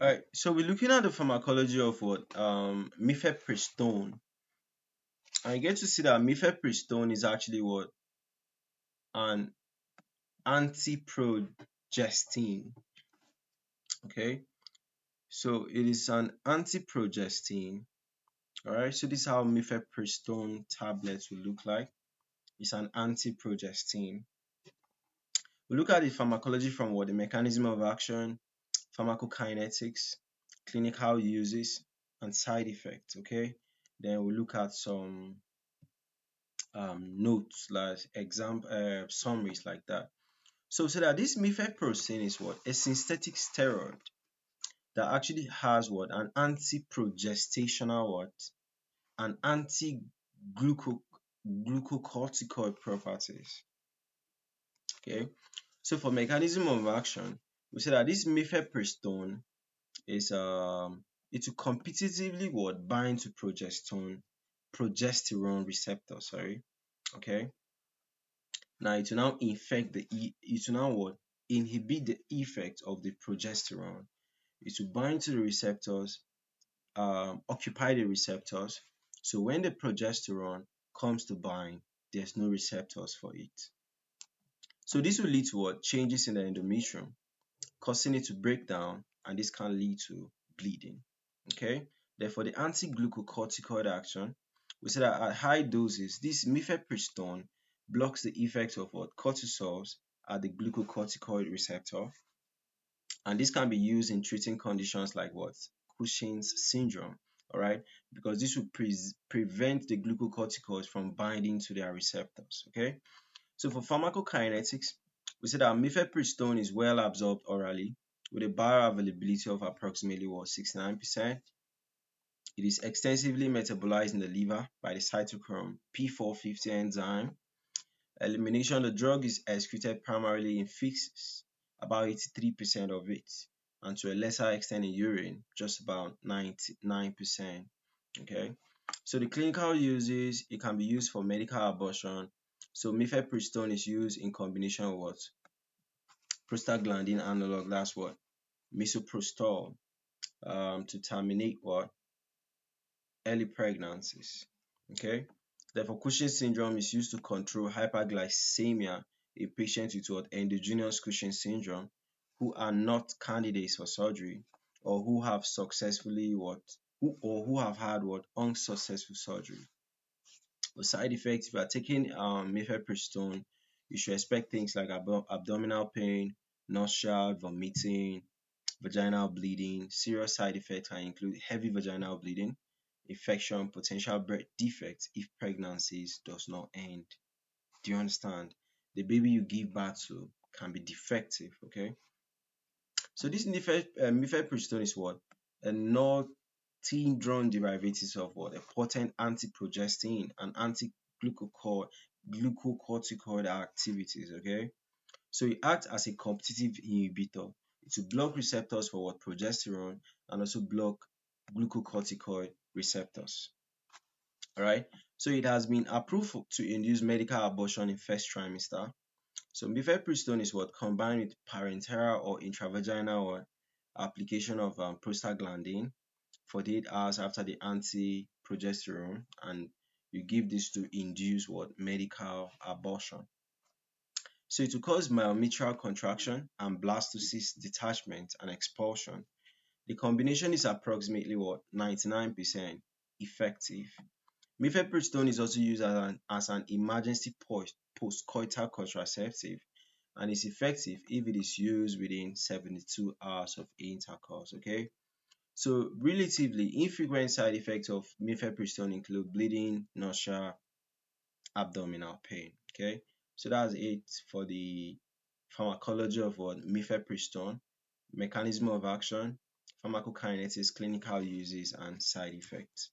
All right, so we're looking at the pharmacology of what mifepristone. And you get to see that mifepristone is actually what an antiprogestin. Okay, so it is an antiprogestin. All right, so this is how mifepristone tablets will look like. It's an antiprogestin. We look at the pharmacology from what the mechanism of action, pharmacokinetics, clinical uses, and side effects. Okay, then we look at some notes like exam summaries like that. So that this mifepristone is what a synthetic steroid that actually has what an anti-progestational what an anti-glucocorticoid properties. Okay, so for mechanism of action, we say that this mifepristone is it will competitively what bind to progesterone receptor. Sorry, okay. Now it will now infect it will now what inhibit the effect of the progesterone. It will bind to the receptors, occupy the receptors. So when the progesterone comes to bind, there's no receptors for it. So this will lead to what changes in the endometrium, causing it to break down, and this can lead to bleeding. Okay. Therefore, the anti-glucocorticoid action, we say that at high doses, this mifepristone blocks the effects of what cortisols at the glucocorticoid receptor, and this can be used in treating conditions like what Cushing's syndrome. All right, because this will prevent the glucocorticoids from binding to their receptors. Okay, so for pharmacokinetics, we say that mifepristone is well absorbed orally with a bioavailability of approximately what 69%. It is extensively metabolized in the liver by the cytochrome P450 enzyme. Elimination of the drug is excreted primarily in feces, about 83% of it, and to a lesser extent in urine, just about 99%. Okay, so the clinical uses, it can be used for medical abortion. So mifepristone is used in combination with what prostaglandin analog, that's what misoprostol, to terminate what early pregnancies. Okay, therefore Cushing syndrome is used to control hyperglycemia in patients with what endogenous Cushing syndrome who are not candidates for surgery, or who have successfully what who have had what unsuccessful surgery. For side effects, if you are taking mifepristone, you should expect things like abdominal pain, nausea, vomiting, vaginal bleeding. Serious side effects can include heavy vaginal bleeding, infection, potential birth defects if pregnancies does not end. Do you understand? The baby you give birth to can be defective. Okay, so this mifepristone is what a northiandrone derivative of what a potent antiprogestin and glucocorticoid activities. Okay, so it acts as a competitive inhibitor. It will block receptors for what progesterone and also block glucocorticoid receptors. All right. So it has been approved to induce medical abortion in first trimester. So mifepristone is what combined with parenteral or intravaginal or application of prostaglandin 48 hours after the anti-progesterone, and you give this to induce what medical abortion. So it will cause myometrial contraction and blastocyst detachment and expulsion. The combination is approximately what 99% effective. Mifepristone is also used as an emergency postcoital contraceptive, and is effective if it is used within 72 hours of intercourse. Okay, so relatively infrequent side effects of mifepristone include bleeding, nausea, abdominal pain. Okay, so that's it for the pharmacology of what mifepristone, mechanism of action, pharmacokinetics, clinical uses, and side effects.